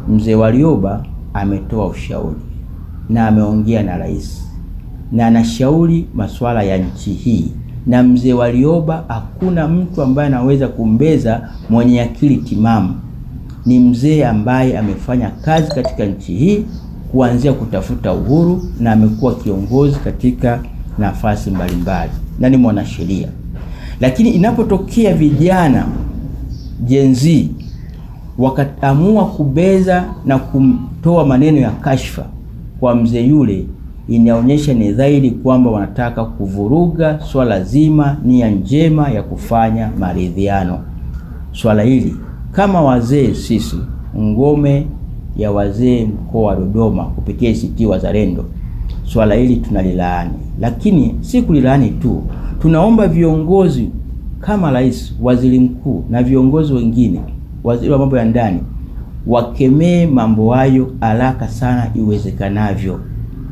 Mzee Warioba ametoa ushauri na ameongea na rais na anashauri masuala ya nchi hii, na mzee Warioba hakuna mtu ambaye anaweza kumbeza mwenye akili timamu. Ni mzee ambaye amefanya kazi katika nchi hii kuanzia kutafuta uhuru, na amekuwa kiongozi katika nafasi mbalimbali na ni mwanasheria. Lakini inapotokea vijana Gen Z wakaamua kubeza na kumtoa maneno ya kashfa kwa mzee yule, inaonyesha ni dhahiri kwamba wanataka kuvuruga swala zima, nia njema ya kufanya maridhiano. Swala hili kama wazee, sisi ngome ya wazee mkoa wa Dodoma kupitia ACT Wazalendo, swala hili tunalilaani. Lakini si kulilaani tu, tunaomba viongozi kama rais, waziri mkuu na viongozi wengine, waziri wa mambo ya ndani, wakemee mambo hayo haraka sana iwezekanavyo,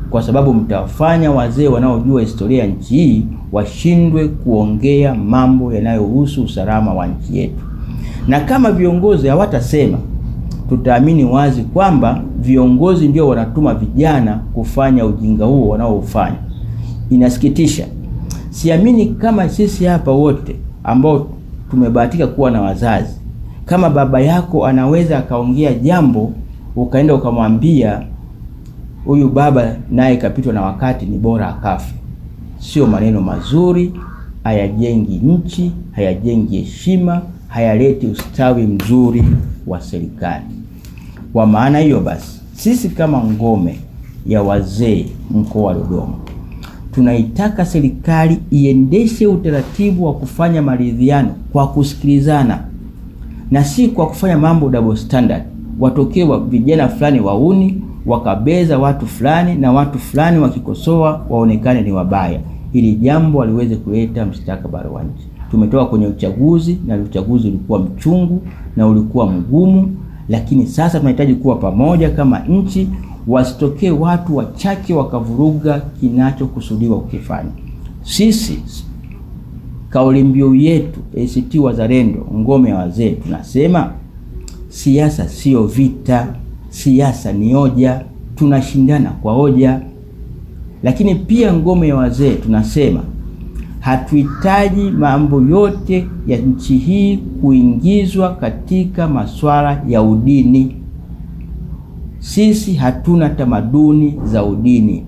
kwa sababu mtawafanya wazee wanaojua historia ya nchi hii washindwe kuongea mambo yanayohusu usalama wa nchi yetu. Na kama viongozi hawatasema, tutaamini wazi kwamba viongozi ndio wanatuma vijana kufanya ujinga huo wanaoufanya. Inasikitisha. Siamini kama sisi hapa wote ambao tumebahatika kuwa na wazazi, kama baba yako anaweza akaongea jambo ukaenda ukamwambia huyu baba naye kapitwa na wakati, ni bora akafe. Sio maneno mazuri, hayajengi nchi, hayajengi heshima, hayaleti ustawi mzuri wa serikali. Kwa maana hiyo basi, sisi kama ngome ya wazee mkoa wa Dodoma tunaitaka serikali iendeshe utaratibu wa kufanya maridhiano kwa kusikilizana, na si kwa kufanya mambo double standard. Watokee wa vijana fulani wauni wakabeza watu fulani, na watu fulani wakikosoa waonekane ni wabaya, ili jambo aliweze kuleta mustakabali wa nchi. Tumetoka kwenye uchaguzi, na uchaguzi ulikuwa mchungu na ulikuwa mgumu, lakini sasa tunahitaji kuwa pamoja kama nchi. Wasitokee watu wachache wakavuruga kinachokusudiwa kukifanya. Sisi kauli mbiu yetu ACT Wazalendo, ngome ya wazee, tunasema siasa sio vita, siasa ni hoja, tunashindana kwa hoja. Lakini pia ngome ya wazee tunasema hatuhitaji mambo yote ya nchi hii kuingizwa katika masuala ya udini. Sisi hatuna tamaduni za udini.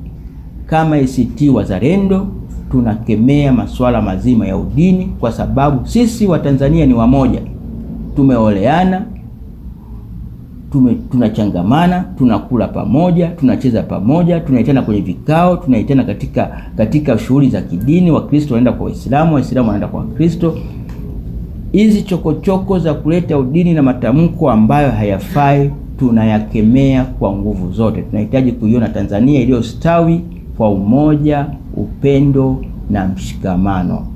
Kama ACT Wazalendo tunakemea masuala mazima ya udini, kwa sababu sisi Watanzania ni wamoja. Tumeoleana, tunachangamana, tunakula pamoja, tunacheza pamoja, tunaitana kwenye vikao, tunaitana katika shughuli za kidini. Wakristo wanaenda kwa Waislamu, Waislamu wanaenda kwa Wakristo. Hizi chokochoko za kuleta udini na matamko ambayo hayafai tunayakemea kwa nguvu zote. Tunahitaji kuiona Tanzania iliyostawi kwa umoja, upendo na mshikamano.